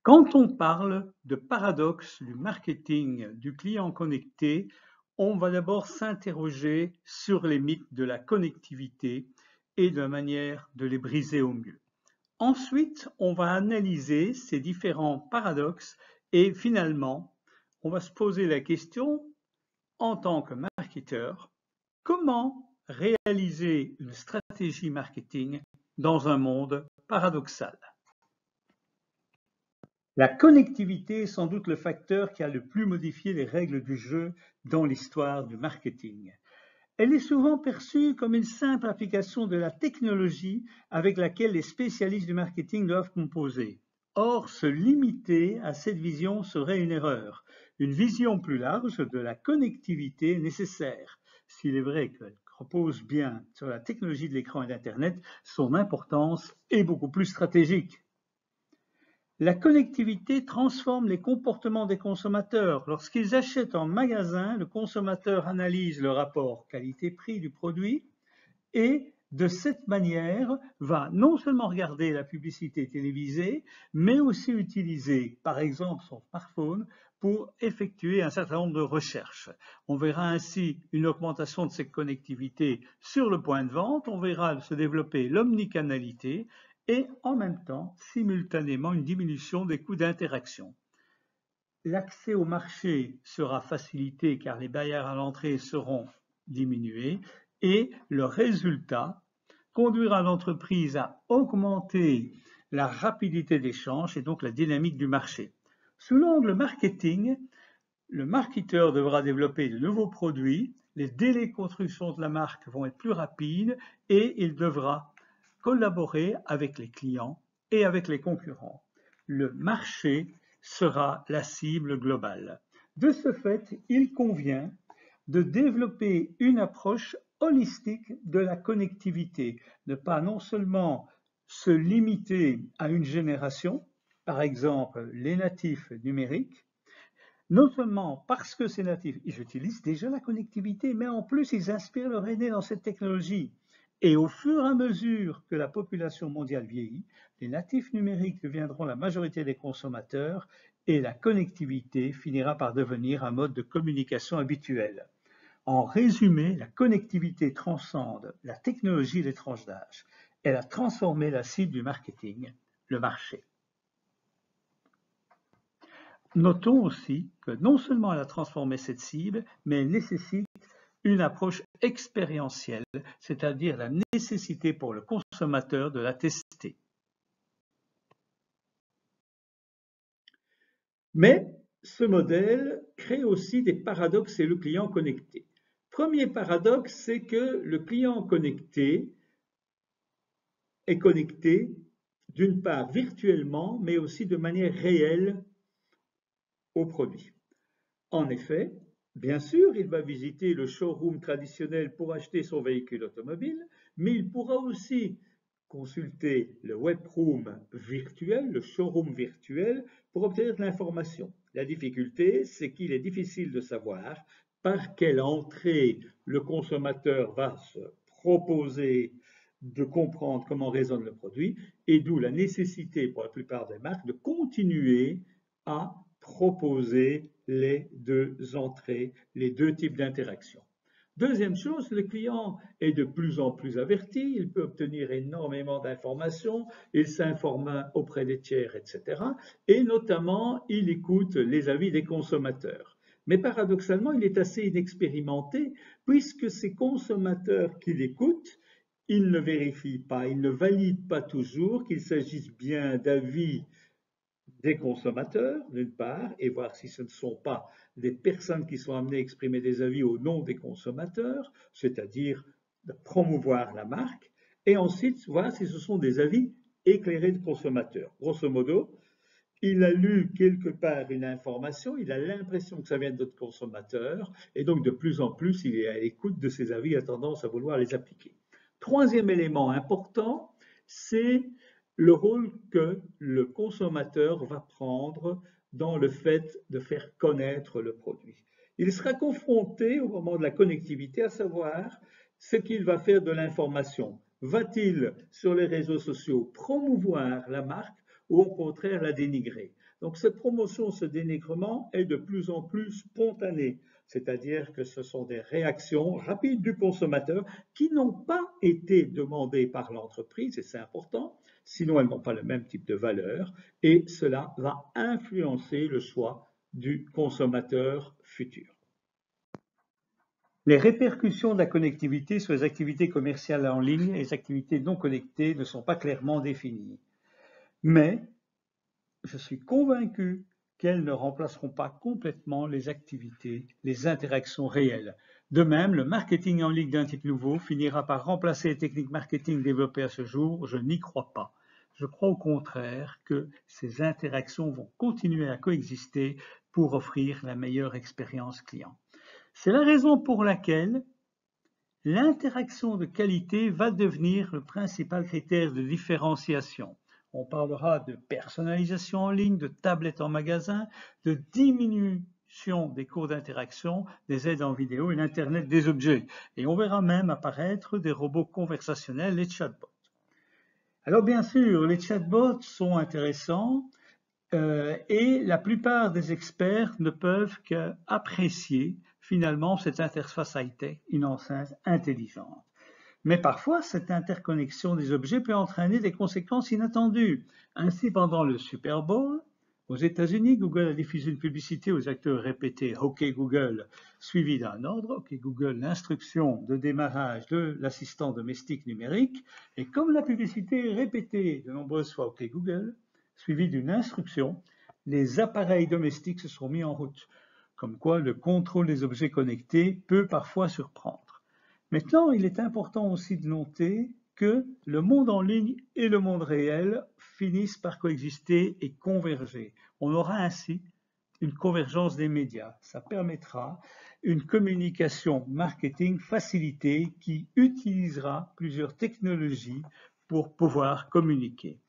Quand on parle de paradoxe du marketing du client connecté, on va d'abord s'interroger sur les mythes de la connectivité et de la manière de les briser au mieux. Ensuite, on va analyser ces différents paradoxes et finalement, on va se poser la question, en tant que marketeur, comment réaliser une stratégie marketing dans un monde paradoxal? La connectivité est sans doute le facteur qui a le plus modifié les règles du jeu dans l'histoire du marketing. Elle est souvent perçue comme une simple application de la technologie avec laquelle les spécialistes du marketing doivent composer. Or, se limiter à cette vision serait une erreur. Une vision plus large de la connectivité est nécessaire. S'il est vrai qu'elle repose bien sur la technologie de l'écran et d'Internet, son importance est beaucoup plus stratégique. La connectivité transforme les comportements des consommateurs. Lorsqu'ils achètent en magasin, le consommateur analyse le rapport qualité-prix du produit et de cette manière va non seulement regarder la publicité télévisée, mais aussi utiliser par exemple son smartphone pour effectuer un certain nombre de recherches. On verra ainsi une augmentation de cette connectivité sur le point de vente, on verra se développer l'omnicanalité et en même temps, simultanément, une diminution des coûts d'interaction. L'accès au marché sera facilité car les barrières à l'entrée seront diminuées et le résultat conduira l'entreprise à augmenter la rapidité d'échange et donc la dynamique du marché. Sous l'angle marketing, le marketeur devra développer de nouveaux produits, les délais de construction de la marque vont être plus rapides et il devra collaborer avec les clients et avec les concurrents. Le marché sera la cible globale. De ce fait, il convient de développer une approche holistique de la connectivité, ne pas non seulement se limiter à une génération, par exemple les natifs numériques, non seulement parce que ces natifs, ils utilisent déjà la connectivité, mais en plus ils inspirent leur aîné dans cette technologie. Et au fur et à mesure que la population mondiale vieillit, les natifs numériques deviendront la majorité des consommateurs et la connectivité finira par devenir un mode de communication habituel. En résumé, la connectivité transcende la technologie des tranches d'âge. Elle a transformé la cible du marketing, le marché. Notons aussi que non seulement elle a transformé cette cible, mais elle nécessite une approche expérientielle, c'est-à-dire la nécessité pour le consommateur de la tester. Mais ce modèle crée aussi des paradoxes et le client connecté. Premier paradoxe, c'est que le client connecté est connecté d'une part virtuellement, mais aussi de manière réelle au produit. En effet, bien sûr, il va visiter le showroom traditionnel pour acheter son véhicule automobile, mais il pourra aussi consulter le webroom virtuel, le showroom virtuel, pour obtenir de l'information. La difficulté, c'est qu'il est difficile de savoir par quelle entrée le consommateur va se proposer de comprendre comment résonne le produit, et d'où la nécessité pour la plupart des marques de continuer à proposer les deux entrées, les deux types d'interactions. Deuxième chose, le client est de plus en plus averti, il peut obtenir énormément d'informations, il s'informe auprès des tiers, etc. Et notamment, il écoute les avis des consommateurs. Mais paradoxalement, il est assez inexpérimenté puisque ces consommateurs qu'il écoute, il ne vérifie pas, il ne valide pas toujours qu'il s'agisse bien d'avis des consommateurs, d'une part, et voir si ce ne sont pas des personnes qui sont amenées à exprimer des avis au nom des consommateurs, c'est-à-dire de promouvoir la marque, et ensuite voir si ce sont des avis éclairés de consommateurs. Grosso modo, il a lu quelque part une information, il a l'impression que ça vient d'autres consommateurs, et donc de plus en plus, il est à l'écoute de ces avis, il a tendance à vouloir les appliquer. Troisième élément important, c'est le rôle que le consommateur va prendre dans le fait de faire connaître le produit. Il sera confronté au moment de la connectivité à savoir ce qu'il va faire de l'information. Va-t-il sur les réseaux sociaux promouvoir la marque ou au contraire la dénigrer? Donc cette promotion, ce dénigrement est de plus en plus spontané, c'est-à-dire que ce sont des réactions rapides du consommateur qui n'ont pas été demandées par l'entreprise, et c'est important, sinon elles n'ont pas le même type de valeur, et cela va influencer le choix du consommateur futur. Les répercussions de la connectivité sur les activités commerciales en ligne et les activités non connectées ne sont pas clairement définies. Mais je suis convaincu qu'elles ne remplaceront pas complètement les activités, les interactions réelles. De même, le marketing en ligne d'un type nouveau finira par remplacer les techniques marketing développées à ce jour. Je n'y crois pas. Je crois au contraire que ces interactions vont continuer à coexister pour offrir la meilleure expérience client. C'est la raison pour laquelle l'interaction de qualité va devenir le principal critère de différenciation. On parlera de personnalisation en ligne, de tablettes en magasin, de diminution des coûts d'interaction, des aides en vidéo et l'Internet des objets. Et on verra même apparaître des robots conversationnels, les chatbots. Alors bien sûr, les chatbots sont intéressants et la plupart des experts ne peuvent qu'apprécier finalement cette interface high-tech, une enceinte intelligente. Mais parfois, cette interconnexion des objets peut entraîner des conséquences inattendues. Ainsi, pendant le Super Bowl, aux États-Unis, Google a diffusé une publicité aux acteurs répétés OK Google, suivi d'un ordre, OK Google, l'instruction de démarrage de l'assistant domestique numérique. Et comme la publicité est répétée de nombreuses fois OK Google, suivi d'une instruction, les appareils domestiques se sont mis en route. Comme quoi, le contrôle des objets connectés peut parfois surprendre. Maintenant, il est important aussi de noter que le monde en ligne et le monde réel finissent par coexister et converger. On aura ainsi une convergence des médias. Ça permettra une communication marketing facilitée qui utilisera plusieurs technologies pour pouvoir communiquer.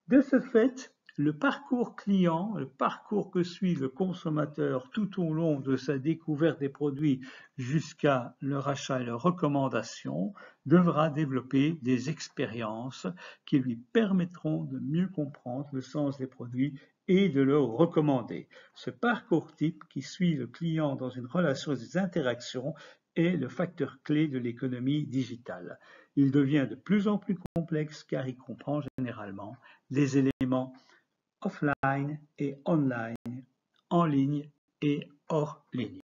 De ce fait, le parcours client, le parcours que suit le consommateur tout au long de sa découverte des produits jusqu'à leur achat et leur recommandation, devra développer des expériences qui lui permettront de mieux comprendre le sens des produits et de le recommander. Ce parcours type qui suit le client dans une relation et des interactions est le facteur clé de l'économie digitale. Il devient de plus en plus complexe car il comprend généralement les éléments offline et online, en ligne et hors ligne.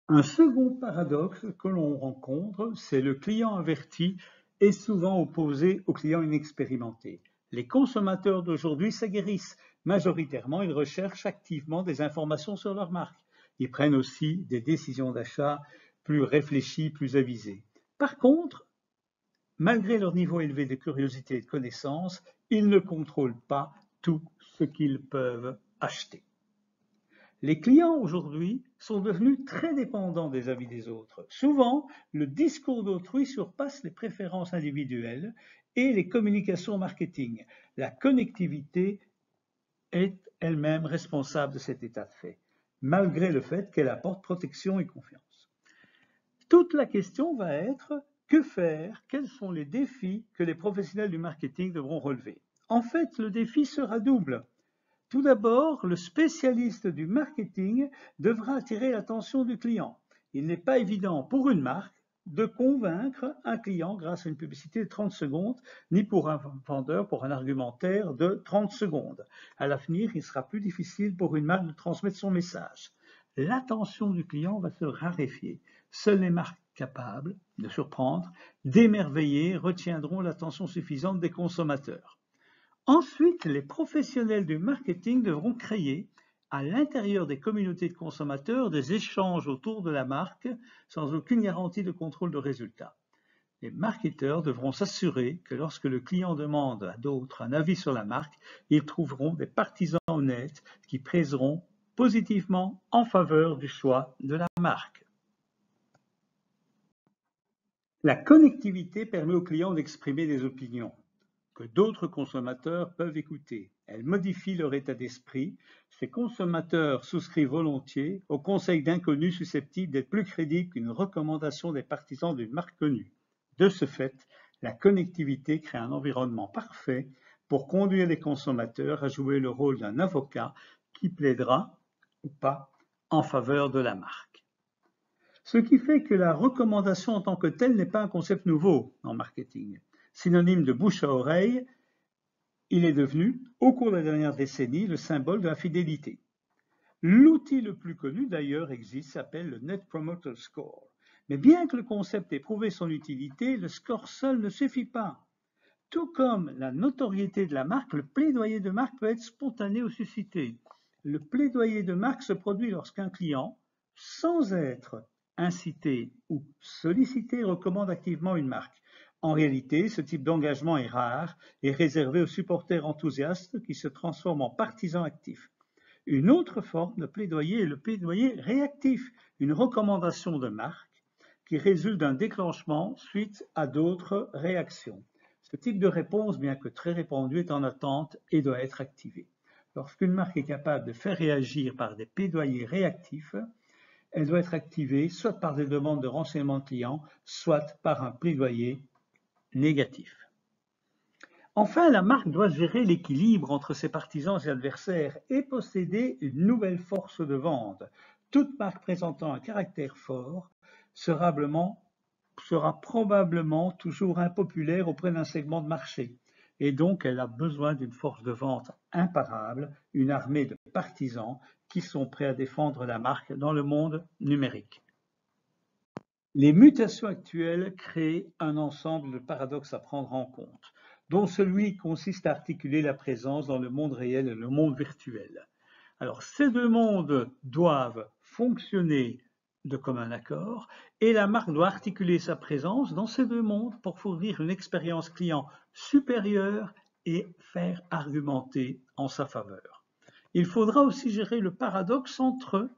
Un second paradoxe que l'on rencontre, c'est le client averti est souvent opposé au client inexpérimenté. Les consommateurs d'aujourd'hui s'aguerrissent. Majoritairement, ils recherchent activement des informations sur leur marque. Ils prennent aussi des décisions d'achat plus réfléchies, plus avisées. Par contre, malgré leur niveau élevé de curiosité et de connaissance, ils ne contrôlent pas tout ce qu'ils peuvent acheter. Les clients aujourd'hui sont devenus très dépendants des avis des autres. Souvent, le discours d'autrui surpasse les préférences individuelles et les communications marketing. La connectivité est elle-même responsable de cet état de fait, malgré le fait qu'elle apporte protection et confiance. Toute la question va être que faire? Quels sont les défis que les professionnels du marketing devront relever? En fait, le défi sera double. Tout d'abord, le spécialiste du marketing devra attirer l'attention du client. Il n'est pas évident pour une marque de convaincre un client grâce à une publicité de 30 secondes, ni pour un vendeur pour un argumentaire de 30 secondes. À l'avenir, il sera plus difficile pour une marque de transmettre son message. L'attention du client va se raréfier. Seules les marques capables de surprendre, d'émerveiller, retiendront l'attention suffisante des consommateurs. Ensuite, les professionnels du marketing devront créer, à l'intérieur des communautés de consommateurs, des échanges autour de la marque sans aucune garantie de contrôle de résultat. Les marketeurs devront s'assurer que lorsque le client demande à d'autres un avis sur la marque, ils trouveront des partisans honnêtes qui pèseront positivement en faveur du choix de la marque. La connectivité permet aux clients d'exprimer des opinions que d'autres consommateurs peuvent écouter. Elle modifie leur état d'esprit. Ces consommateurs souscrivent volontiers aux conseils d'inconnus susceptibles d'être plus crédibles qu'une recommandation des partisans d'une marque connue. De ce fait, la connectivité crée un environnement parfait pour conduire les consommateurs à jouer le rôle d'un avocat qui plaidera ou pas en faveur de la marque. Ce qui fait que la recommandation en tant que telle n'est pas un concept nouveau en marketing. Synonyme de bouche à oreille, il est devenu, au cours de la dernière décennie, le symbole de la fidélité. L'outil le plus connu d'ailleurs existe, s'appelle le Net Promoter Score. Mais bien que le concept ait prouvé son utilité, le score seul ne suffit pas. Tout comme la notoriété de la marque, le plaidoyer de marque peut être spontané ou suscité. Le plaidoyer de marque se produit lorsqu'un client, sans être incité ou sollicité, recommande activement une marque. En réalité, ce type d'engagement est rare et réservé aux supporters enthousiastes qui se transforment en partisans actifs. Une autre forme de plaidoyer est le plaidoyer réactif, une recommandation de marque qui résulte d'un déclenchement suite à d'autres réactions. Ce type de réponse, bien que très répandu, est en attente et doit être activé. Lorsqu'une marque est capable de faire réagir par des plaidoyers réactifs, elle doit être activée soit par des demandes de renseignement client, soit par un plaidoyer négatif. Enfin, la marque doit gérer l'équilibre entre ses partisans et adversaires et posséder une nouvelle force de vente. Toute marque présentant un caractère fort sera probablement toujours impopulaire auprès d'un segment de marché. Et donc, elle a besoin d'une force de vente imparable, une armée de partisans qui sont prêts à défendre la marque dans le monde numérique. Les mutations actuelles créent un ensemble de paradoxes à prendre en compte, dont celui consiste à articuler la présence dans le monde réel et le monde virtuel. Alors, ces deux mondes doivent fonctionner de commun accord et la marque doit articuler sa présence dans ces deux mondes pour fournir une expérience client supérieure et faire argumenter en sa faveur. Il faudra aussi gérer le paradoxe entre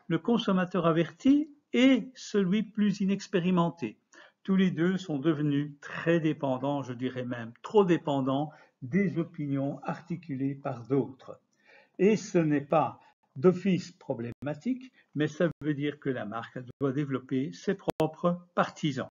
le consommateur averti et celui plus inexpérimenté. Tous les deux sont devenus très dépendants, je dirais même trop dépendants, des opinions articulées par d'autres. Et ce n'est pas d'office problématique, mais ça veut dire que la marque doit développer ses propres partisans.